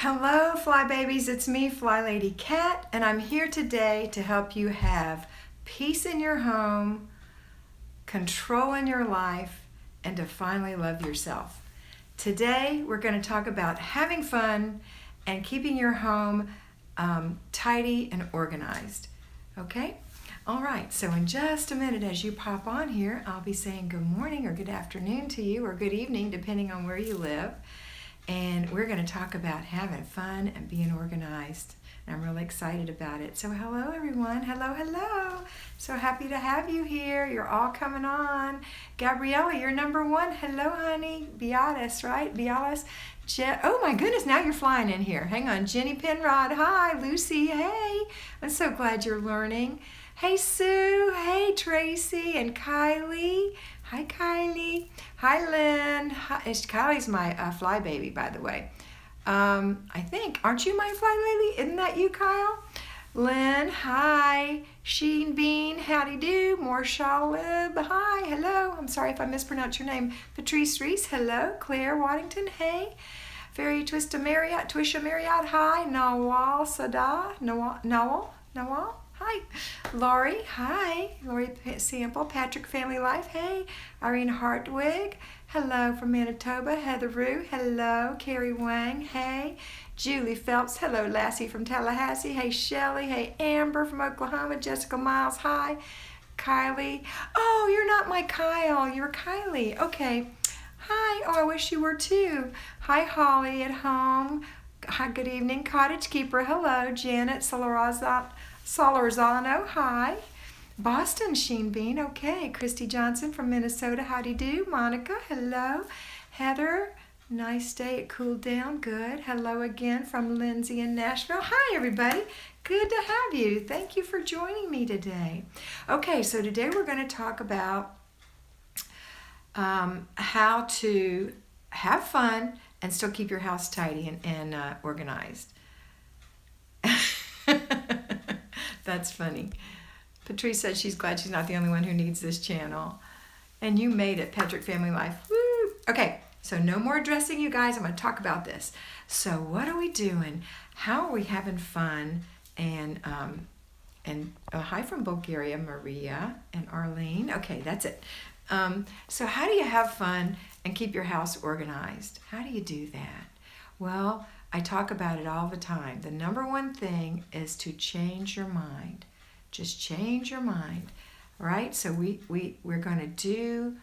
Hello, Fly Babies. It's me, Flylady Kat, and I'm here today to help you have peace in your home, control in your life, and to finally love yourself. Today, we're going to talk about having fun and keeping your home tidy and organized. Okay? All right, so in just a minute as you pop on here, I'll be saying good morning or good afternoon to you or good evening, depending on where you live. And we're going to talk about having fun and being organized. And I'm really excited about it. So hello, everyone. Hello, hello. So happy to have you here. You're all coming on. Gabriella, you're number one. Hello, honey. Beatus, right? Beatus. Oh, my goodness. Now you're flying in here. Hang on. Jenny Penrod. Hi. Lucy. Hey. I'm so glad you're learning. Hey, Sue. Hey, Tracy and Kylie. Hi, Kylie. Hi, Lynn. Hi. Kylie's my fly baby, by the way. I think. Aren't you my fly baby? Isn't that you, Kyle? Lynn, hi. Sheen Bean, howdy do. Morshalib, hi. Hello. I'm sorry if I mispronounced your name. Patrice Reese, hello. Claire Waddington, hey. Fairy Twisha Marriott, hi. Nawal Sada, Nawal. Hi. Laurie, hi. Laurie Sample, Patrick Family Life, hey. Irene Hartwig, hello from Manitoba. Heather Rue, hello. Carrie Wang, hey. Julie Phelps, hello. Lassie from Tallahassee, hey. Shelly, hey. Amber from Oklahoma. Jessica Miles, hi. Kylie, oh, you're not my Kyle, you're Kylie. Okay. Hi, oh, I wish you were too. Hi, Holly at home. Hi, good evening. Cottage Keeper, hello. Janet Solorzano, hi. Boston, Sheen Bean, okay. Christy Johnson from Minnesota, howdy do. Monica, hello. Heather, nice day, it cooled down, good. Hello again from Lindsay in Nashville. Hi, everybody. Good to have you. Thank you for joining me today. Okay, so today we're going to talk about how to have fun and still keep your house tidy and organized. That's funny. Patrice says she's glad she's not the only one who needs this channel. And you made it, Patrick Family Life. Woo! Okay, so no more dressing, you guys. I'm going to talk about this. So what are we doing? How are we having fun? And hi from Bulgaria, Maria and Arlene. Okay, that's it. So how do you have fun and keep your house organized? How do you do that? Well, I talk about it all the time. The number one thing is to change your mind. Just change your mind, right? So we're going to do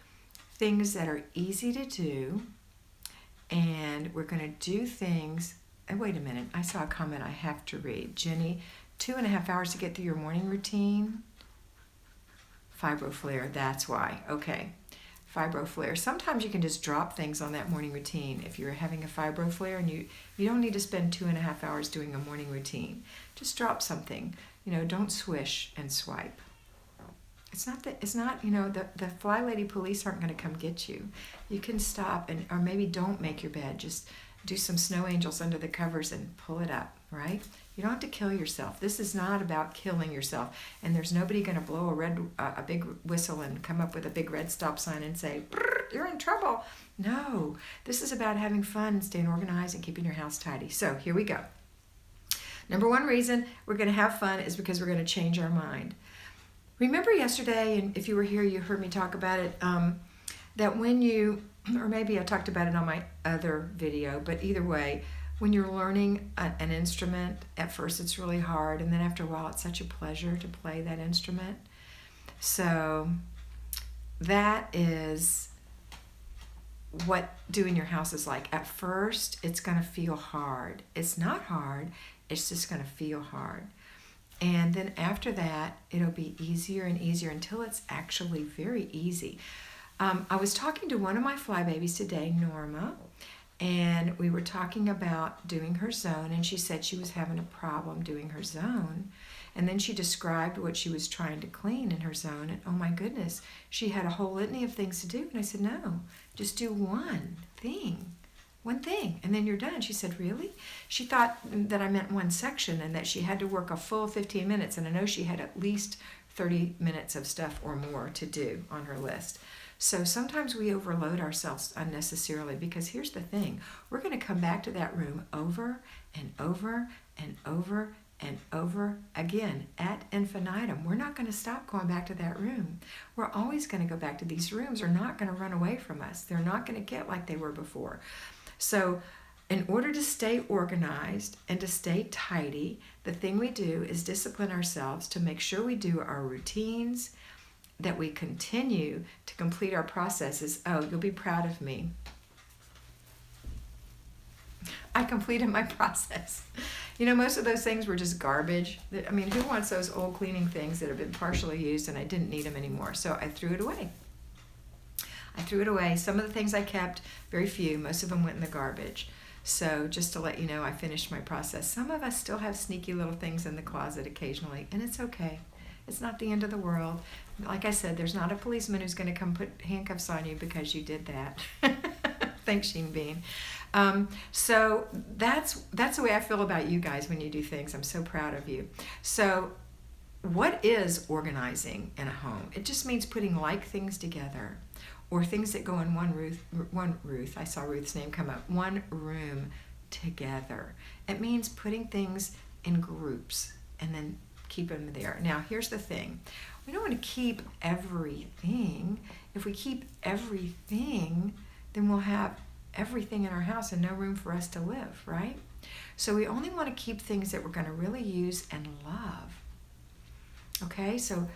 things that are easy to do, and we're going to do things. Oh, wait a minute. I saw a comment I have to read. Jenny, 2.5 hours to get through your morning routine. Fibro flare, that's why. Okay. Fibro flare. Sometimes you can just drop things on that morning routine. If you're having a fibro flare and you don't need to spend 2.5 hours doing a morning routine. Just drop something. Don't swish and swipe. The Fly Lady police aren't going to come get you. You can stop or maybe don't make your bed. Just do some snow angels under the covers and pull it up, right? You don't have to kill yourself. This is not about killing yourself. And there's nobody going to blow a big whistle and come up with a big red stop sign and say, you're in trouble. No, this is about having fun, staying organized, and keeping your house tidy. So here we go. Number one reason we're going to have fun is because we're going to change our mind. Remember yesterday, and if you were here, you heard me talk about it, that when you, or maybe I talked about it on my other video, but either way, when you're learning an instrument, at first it's really hard, and then after a while it's such a pleasure to play that instrument. So that is what doing your house is like. At first, it's going to feel hard. It's not hard. It's just going to feel hard. And then after that, it'll be easier and easier until it's actually very easy. I was talking to one of my fly babies today, Norma, and we were talking about doing her zone, and she said she was having a problem doing her zone. And then she described what she was trying to clean in her zone, and oh my goodness, she had a whole litany of things to do. And I said, no, just do one thing, and then you're done. She said, really? She thought that I meant one section and that she had to work a full 15 minutes, and I know she had at least 30 minutes of stuff or more to do on her list. So sometimes we overload ourselves unnecessarily, because here's the thing. We're going to come back to that room over and over and over and over again ad infinitum. We're not going to stop going back to that room. We're always going to go back to these rooms. Are not going to run away from us. They're not going to get like they were before. So in order to stay organized and to stay tidy, the thing we do is discipline ourselves to make sure we do our routines, that we continue to complete our processes. Oh, you'll be proud of me. I completed my process. You know, most of those things were just garbage. I mean, who wants those old cleaning things that have been partially used and I didn't need them anymore? So I threw it away. Some of the things I kept, very few. Most of them went in the garbage. So just to let you know, I finished my process. Some of us still have sneaky little things in the closet occasionally, and it's okay. It's not the end of the world. Like I said, there's not a policeman who's going to come put handcuffs on you because you did that. Thanks, Sheen Bean. So that's the way I feel about you guys when you do things. I'm so proud of you. So what is organizing in a home? It just means putting like things together, or things that go in I saw Ruth's name come up, one room together. It means putting things in groups and then keep them there. Now, here's the thing. We don't want to keep everything. If we keep everything, then we'll have everything in our house and no room for us to live, right? So we only want to keep things that we're going to really use and love. Okay, so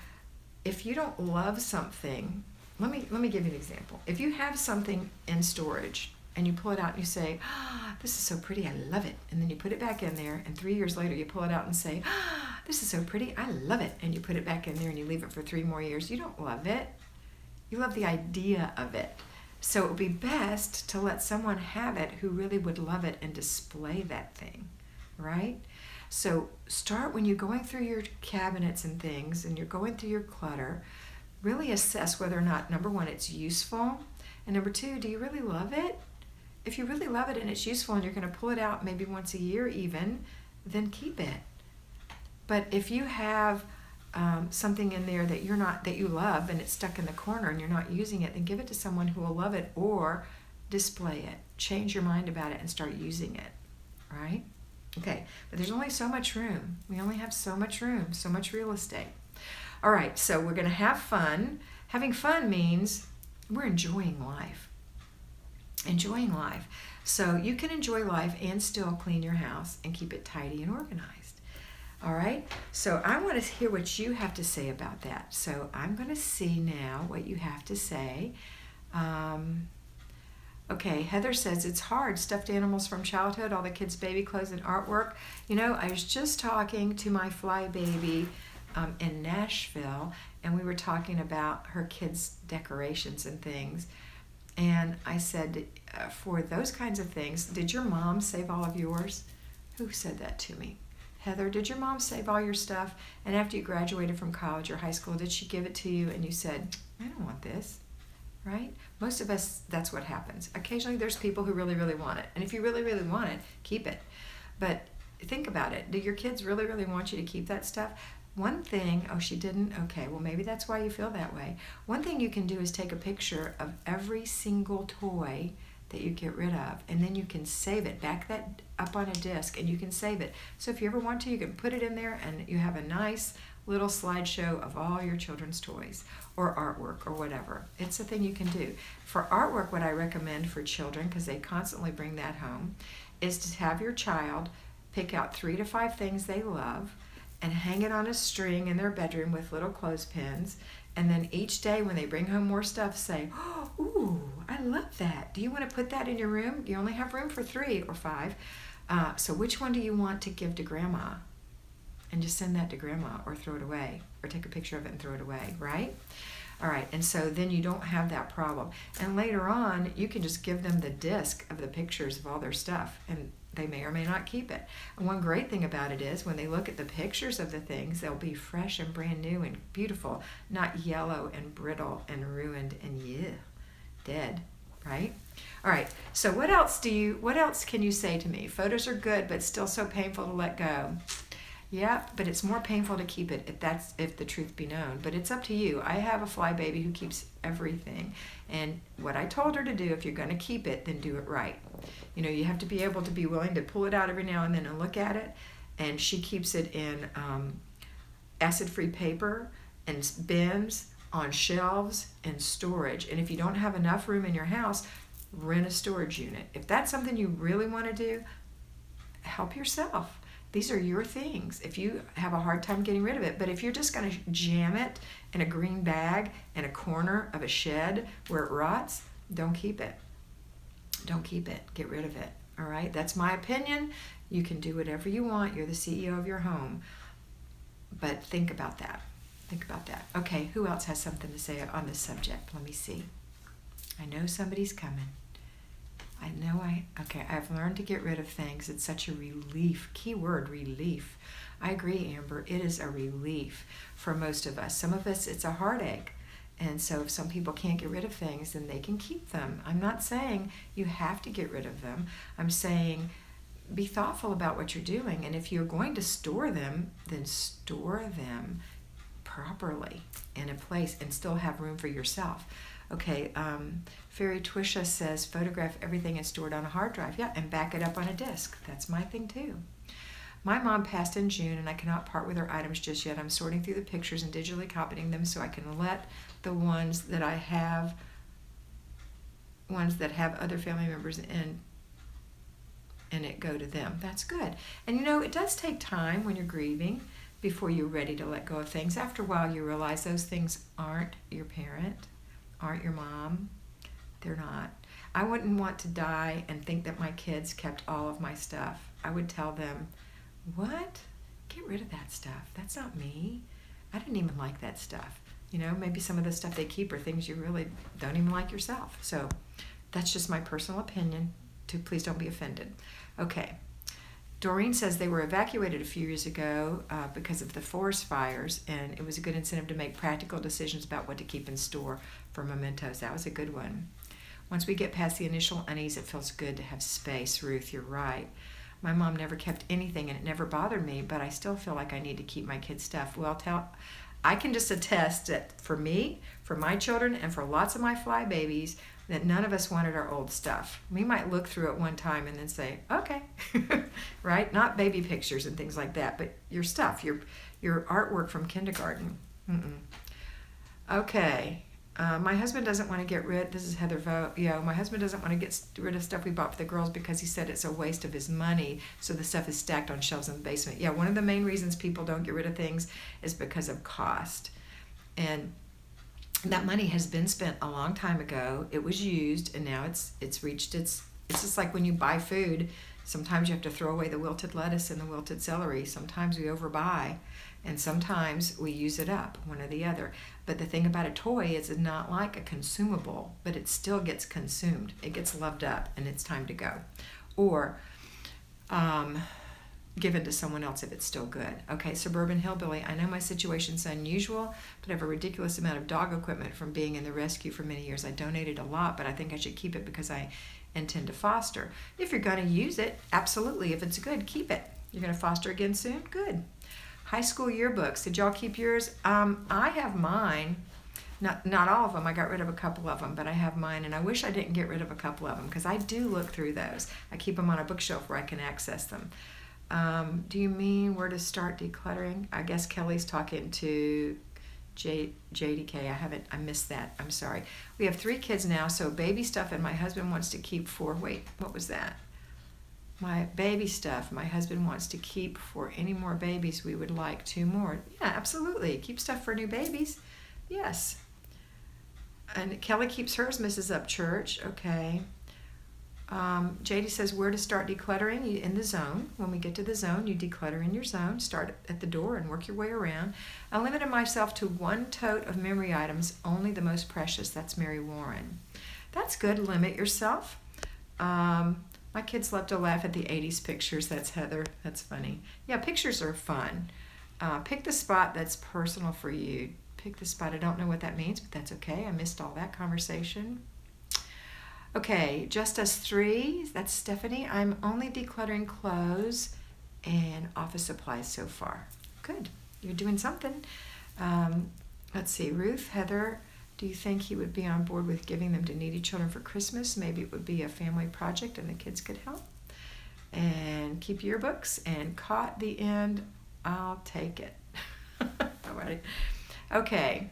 if you don't love something, let me give you an example. If you have something in storage and you pull it out and you say, this is so pretty, I love it. And then you put it back in there, and 3 years later you pull it out and say, this is so pretty, I love it. And you put it back in there and you leave it for 3 more years. You don't love it. You love the idea of it. So it would be best to let someone have it who really would love it and display that thing, right? So start when you're going through your cabinets and things and you're going through your clutter, really assess whether or not, number one, it's useful, and number two, do you really love it? If you really love it and it's useful and you're going to pull it out maybe once a year even, then keep it. But if you have something in there that you love and it's stuck in the corner and you're not using it, then give it to someone who will love it, or display it. Change your mind about it and start using it, right? Okay, but there's only so much room. We only have so much room, so much real estate. All right, so we're going to have fun. Having fun means we're enjoying life. Enjoying life. So you can enjoy life and still clean your house and keep it tidy and organized. All right, so I want to hear what you have to say about that. So I'm going to see now what you have to say. Okay, Heather says it's hard. Stuffed animals from childhood, all the kids' baby clothes and artwork. You know, I was just talking to my fly baby in Nashville, and we were talking about her kids' decorations and things. And I said, for those kinds of things, did your mom save all of yours? Who said that to me? Heather, did your mom save all your stuff? And after you graduated from college or high school, did she give it to you and you said, I don't want this, right? Most of us, that's what happens. Occasionally there's people who really, really want it. And if you really, really want it, keep it. But think about it. Do your kids really, really want you to keep that stuff? One thing, oh, she didn't? Okay, well, maybe that's why you feel that way. One thing you can do is take a picture of every single toy that you get rid of, and then you can save it, back that up on a disc, and you can save it. So if you ever want to, you can put it in there, and you have a nice little slideshow of all your children's toys or artwork or whatever. It's a thing you can do. For artwork, what I recommend for children, because they constantly bring that home, is to have your child pick out 3 to 5 things they love and hang it on a string in their bedroom with little clothespins. And then each day when they bring home more stuff, say, oh, ooh, I love that. Do you want to put that in your room? You only have room for 3 or 5. So which one do you want to give to Grandma? And just send that to Grandma, or throw it away, or take a picture of it and throw it away, right? All right, and so then you don't have that problem. And later on, you can just give them the disc of the pictures of all their stuff, and they may or may not keep it. And one great thing about it is when they look at the pictures of the things, they'll be fresh and brand new and beautiful, not yellow and brittle and ruined and dead, right? All right, so what else can you say to me? Photos are good, but still so painful to let go. Yeah, but it's more painful to keep it if the truth be known. But it's up to you. I have a fly baby who keeps everything. And what I told her to do, if you're going to keep it, then do it right. You know, you have to be able to be willing to pull it out every now and then and look at it. And she keeps it in acid-free paper and bins, on shelves, and storage. And if you don't have enough room in your house, rent a storage unit. If that's something you really want to do, help yourself. These are your things. If you have a hard time getting rid of it, but if you're just going to jam it in a green bag in a corner of a shed where it rots, don't keep it. Don't keep it. Get rid of it. All right? That's my opinion. You can do whatever you want. You're the CEO of your home. But think about that. Think about that. Okay, who else has something to say on this subject? Let me see. I know somebody's coming. I've learned to get rid of things. It's such a relief. Keyword, relief. I agree, Amber. It is a relief for most of us. Some of us, it's a heartache. And so if some people can't get rid of things, then they can keep them. I'm not saying you have to get rid of them. I'm saying be thoughtful about what you're doing. And if you're going to store them, then store them properly in a place and still have room for yourself. Okay, Fairy Twisha says photograph everything and store it on a hard drive. Yeah, and back it up on a disk. That's my thing too. My mom passed in June and I cannot part with her items just yet. I'm sorting through the pictures and digitally copying them so I can let the ones that have other family members in and it go to them. That's good. And you know, it does take time when you're grieving before you're ready to let go of things. After a while, you realize those things aren't your parent, aren't your mom. They're not. I wouldn't want to die and think that my kids kept all of my stuff. I would tell them, what? Get rid of that stuff. That's not me. I didn't even like that stuff. You know, maybe some of the stuff they keep are things you really don't even like yourself. So that's just my personal opinion. Please don't be offended. Okay. Doreen says they were evacuated a few years ago because of the forest fires, and it was a good incentive to make practical decisions about what to keep in store for mementos. That was a good one. Once we get past the initial unease, it feels good to have space. Ruth, you're right. My mom never kept anything, and it never bothered me, but I still feel like I need to keep my kids' stuff. Well, I can just attest that for me, for my children, and for lots of my fly babies, that none of us wanted our old stuff. We might look through it one time and then say, okay, right? Not baby pictures and things like that, but your stuff, your artwork from kindergarten. Okay. My husband doesn't want to get rid, this is Heather Vogt, my husband doesn't want to get rid of stuff we bought for the girls because he said it's a waste of his money, so the stuff is stacked on shelves in the basement. Yeah, one of the main reasons people don't get rid of things is because of cost. And that money has been spent a long time ago. It was used, and now it's reached it's just like when you buy food. Sometimes you have to throw away the wilted lettuce and the wilted celery. Sometimes we overbuy, and sometimes we use it up, one or the other. But the thing about a toy is it's not like a consumable, but it still gets consumed. It gets loved up, and it's time to go. Or given to someone else if it's still good. Okay, Suburban Hillbilly. I know my situation's unusual, but I have a ridiculous amount of dog equipment from being in the rescue for many years. I donated a lot, but I think I should keep it because I intend to foster. If you're going to use it, absolutely. If it's good, keep it. You're going to foster again soon? Good. High school yearbooks. Did y'all keep yours? I have mine. Not all of them. I got rid of a couple of them, but I have mine, and I wish I didn't get rid of a couple of them because I do look through those. I keep them on a bookshelf where I can access them. Do you mean where to start decluttering? I guess Kelly's talking to JDK. I missed that. I'm sorry. We have 3 kids now, so baby stuff, and my husband wants to keep 4. Wait, what was that? My baby stuff. My husband wants to keep for any more babies. We would like 2 more. Yeah, absolutely. Keep stuff for new babies. Yes. And Kelly keeps hers, Mrs. Upchurch. Okay. JD says where to start decluttering. In the zone. When we get to the zone, you declutter in your zone. Start at the door and work your way around. I limited myself to 1 tote of memory items, only the most precious. That's Mary Warren. That's good. Limit yourself. My kids love to laugh at the 80s pictures. That's Heather. That's funny. Yeah, pictures are fun. Pick the spot that's personal for you. Pick the spot. I don't know what that means, but that's okay. I missed all that conversation. Okay, just us 3. That's Stephanie. I'm only decluttering clothes and office supplies so far. Good. You're doing something. Let's see. Ruth, Heather, do you think he would be on board with giving them to needy children for Christmas? Maybe it would be a family project and the kids could help. And keep yearbooks and caught the end. I'll take it. All right. Okay.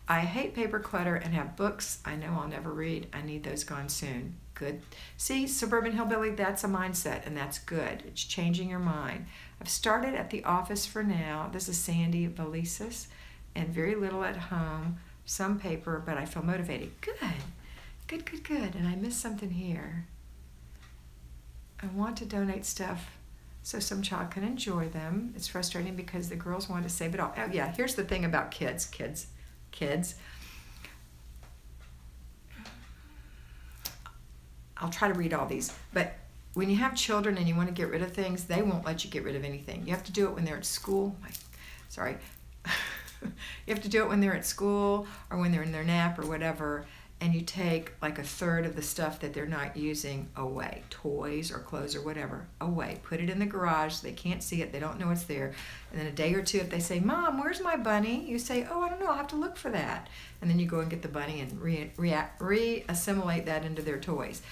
I hate paper clutter and have books I know I'll never read. I need those gone soon. Good. See, Suburban Hillbilly, that's a mindset, and that's good. It's changing your mind. I've started at the office for now. This is Sandy Valisis, and very little at home. Some paper, but I feel motivated. Good. Good, good, good. And I missed something here. I want to donate stuff so some child can enjoy them. It's frustrating because the girls want to save it all. Oh, yeah, here's the thing about kids. I'll try to read all these, but when you have children and you want to get rid of things, they won't let you get rid of anything. You have to do it when they're at school. Sorry. You have to do it when they're at school or when they're in their nap or whatever, and you take like a third of the stuff that they're not using away, toys or clothes or whatever, away. Put it in the garage so they can't see it, they don't know it's there. And then a day or two, if they say, Mom, where's my bunny? You say, oh, I don't know, I'll have to look for that. And then you go and get the bunny and re-assimilate that into their toys.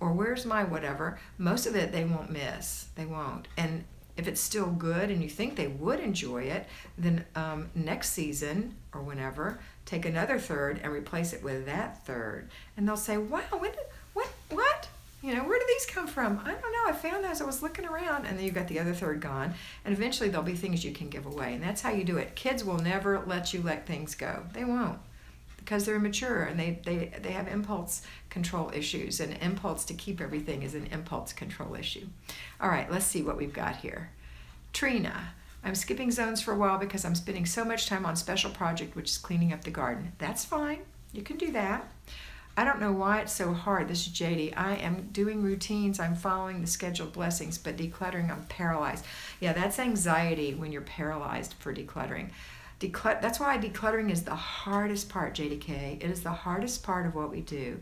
Or where's my whatever? Most of it they won't miss. They won't. And if it's still good and you think they would enjoy it, then next season or whenever, take another third and replace it with that third. And they'll say, wow, what? You know, where do these come from? I don't know. I found those. I was looking around. And then you've got the other third gone. And eventually there'll be things you can give away. And that's how you do it. Kids will never let you let things go. They won't. Because they're immature and they have impulse control issues, and impulse to keep everything is an impulse control issue. All right, let's see what we've got here. Trina, I'm skipping zones for a while because I'm spending so much time on special project, which is cleaning up the garden. That's fine. You can do that. I don't know why it's so hard. This is JD. I am doing routines. I'm following the scheduled blessings, but decluttering, I'm paralyzed. Yeah, that's anxiety when you're paralyzed for decluttering. That's why decluttering is the hardest part, JDK. It is the hardest part of what we do.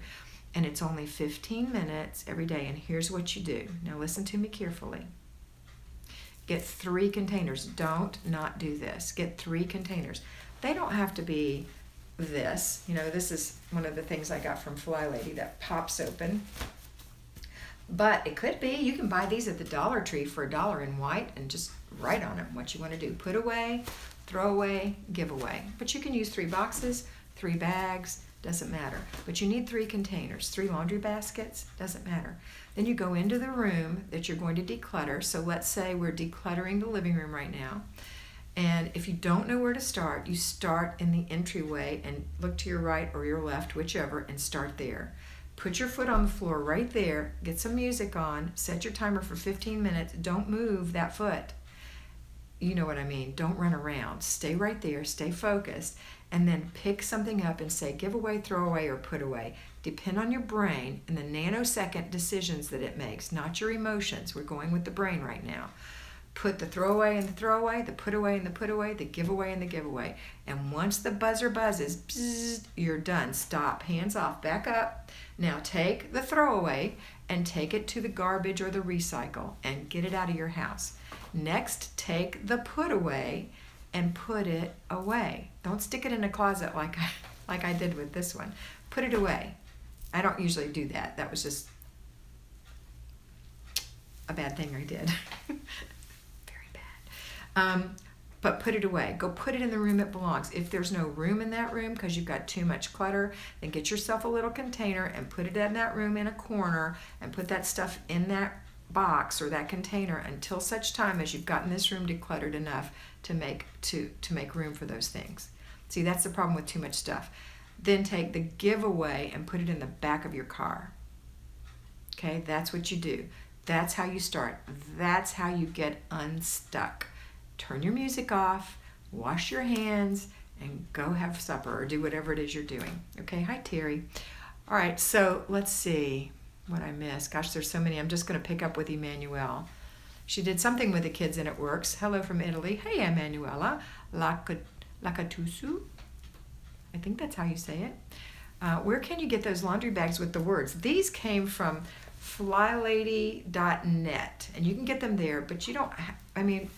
And it's only 15 minutes every day. And here's what you do. Now listen to me carefully. Get 3 containers. Don't not do this. Get 3 containers. They don't have to be this. You know, this is one of the things I got from Flylady that pops open. But it could be. You can buy these at the Dollar Tree for $1 in white and just write on them what you want to do. Put away, throw away, give away. But you can use 3 boxes, 3 bags, doesn't matter. But you need 3 containers, 3 laundry baskets, doesn't matter. Then you go into the room that you're going to declutter. So let's say we're decluttering the living room right now. And if you don't know where to start, you start in the entryway and look to your right or your left, whichever, and start there. Put your foot on the floor right there, get some music on, set your timer for 15 minutes. Don't move that foot. You know what I mean. Don't run around. Stay right there, stay focused, and then pick something up and say give away, throw away, or put away. Depend on your brain and the nanosecond decisions that it makes, not your emotions. We're going with the brain right now. Put the throwaway in the throwaway, the put away in the put away, the giveaway in the giveaway. And once the buzzer buzzes, bzzz, you're done. Stop, hands off, back up. Now take the throwaway and take it to the garbage or the recycle and get it out of your house. Next, take the put away and put it away. Don't stick it in a closet like I did with this one. Put it away. I don't usually do that. That was just a bad thing I did. But put it away. Go put it in the room it belongs. If there's no room in that room because you've got too much clutter, then get yourself a little container and put it in that room in a corner and put that stuff in that box or that container until such time as you've gotten this room decluttered enough to make room for those things. See, that's the problem with too much stuff. Then take the giveaway and put it in the back of your car. Okay, that's what you do. That's how you start. That's how you get unstuck. Turn your music off, wash your hands, and go have supper or do whatever it is you're doing. Okay, hi Terry. All right, so let's see what I missed. Gosh, there's so many. I'm just going to pick up with Emanuelle. She did something with the kids and it works. Hello from Italy. Hey, Emanuela. Lacatusu. I think that's how you say it. Where can you get those laundry bags with the words? These came from Flylady.net, and you can get them there, but you don't, I mean,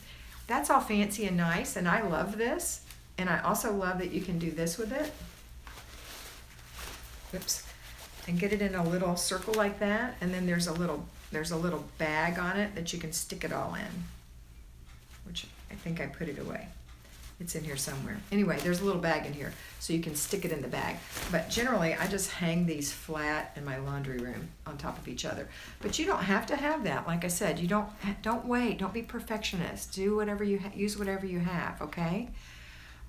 that's all fancy and nice, and I love this, and I also love that you can do this with it. Oops. And get it in a little circle like that, and then there's a little bag on it that you can stick it all in, which I think I put it away. It's in here somewhere. Anyway, there's a little bag in here, so you can stick it in the bag. But generally, I just hang these flat in my laundry room on top of each other. But you don't have to have that. Like I said, you don't wait. Don't be perfectionist. Do whatever you use whatever you have. Okay.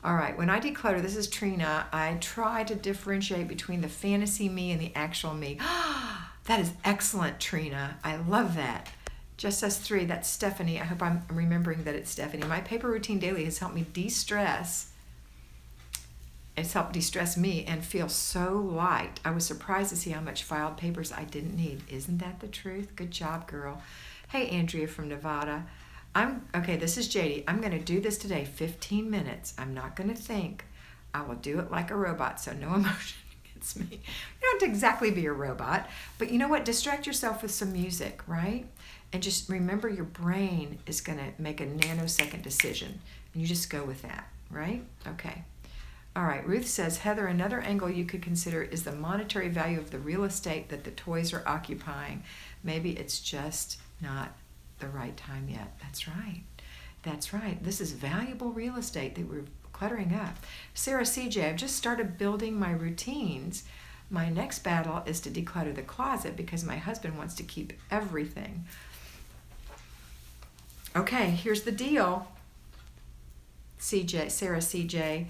All right. When I declutter, this is Trina. I try to differentiate between the fantasy me and the actual me. That is excellent, Trina. I love that. Just us three, that's Stephanie. I hope I'm remembering that it's Stephanie. My paper routine daily has helped me de-stress. It's helped de-stress me and feel so light. I was surprised to see how much filed papers I didn't need. Isn't that the truth? Good job, girl. Hey, Andrea from Nevada. Okay, this is JD. I'm going to do this today, 15 minutes. I'm not going to think. I will do it like a robot, so no emotion against me. You don't have to exactly be a robot, but you know what? Distract yourself with some music, right? And just remember your brain is going to make a nanosecond decision. And you just go with that, right? Okay. All right. Ruth says, Heather, another angle you could consider is the monetary value of the real estate that the toys are occupying. Maybe it's just not the right time yet. That's right. That's right. This is valuable real estate that we're cluttering up. Sarah CJ, I've just started building my routines. My next battle is to declutter the closet because my husband wants to keep everything. Okay, here's the deal. Sarah CJ,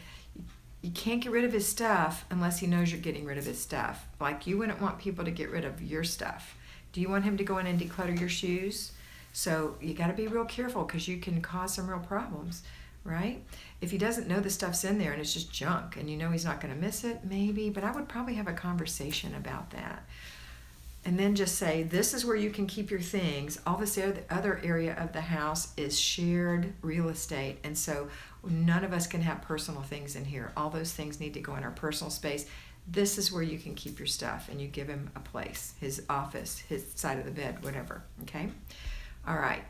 you can't get rid of his stuff unless he knows you're getting rid of his stuff. Like you wouldn't want people to get rid of your stuff. Do you want him to go in and declutter your shoes? So you got to be real careful because you can cause some real problems, right? If he doesn't know the stuff's in there and it's just junk and you know he's not going to miss it, maybe, but I would probably have a conversation about that. And then just say, this is where you can keep your things. All this other area of the house is shared real estate. And so none of us can have personal things in here. All those things need to go in our personal space. This is where you can keep your stuff. And you give him a place, his office, his side of the bed, whatever. Okay? All right.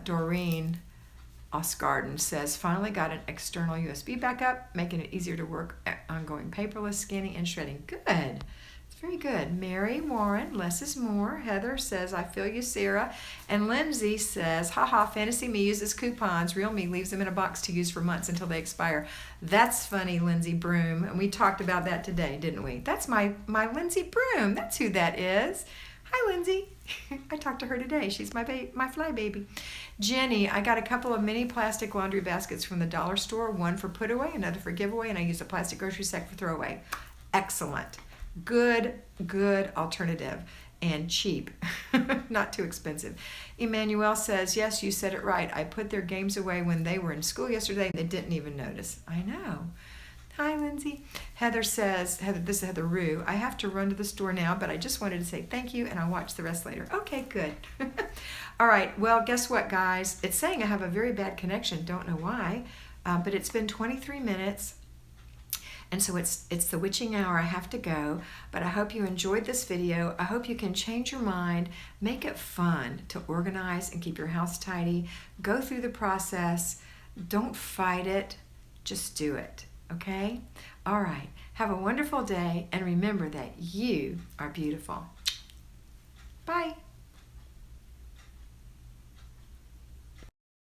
Doreen Osgarden says, finally got an external USB backup, making it easier to work on going paperless, scanning, and shredding. Good. Very good. Mary Warren, less is more. Heather says, I feel you, Sarah. And Lindsay says, haha, fantasy me uses coupons. Real me leaves them in a box to use for months until they expire. That's funny, Lindsay Broom. And we talked about that today, didn't we? That's my Lindsay Broom. That's who that is. Hi, Lindsay. I talked to her today. She's my fly baby. Jenny, I got a couple of mini plastic laundry baskets from the dollar store. One for put away, another for giveaway, and I use a plastic grocery sack for throwaway. Excellent. Good alternative and cheap, not too expensive. Emmanuel says, yes, you said it right. I put their games away when they were in school yesterday. They didn't even notice. I know. Hi, Lindsay. Heather says, this is Heather Rue. I have to run to the store now, but I just wanted to say thank you, and I'll watch the rest later. Okay, good. All right, well, guess what, guys? It's saying I have a very bad connection. Don't know why, but it's been 23 minutes. And so it's the witching hour. I have to go, but I hope you enjoyed this video. I hope you can change your mind, make it fun to organize and keep your house tidy. Go through the process. Don't fight it. Just do it, okay? All right. Have a wonderful day, and remember that you are beautiful. Bye.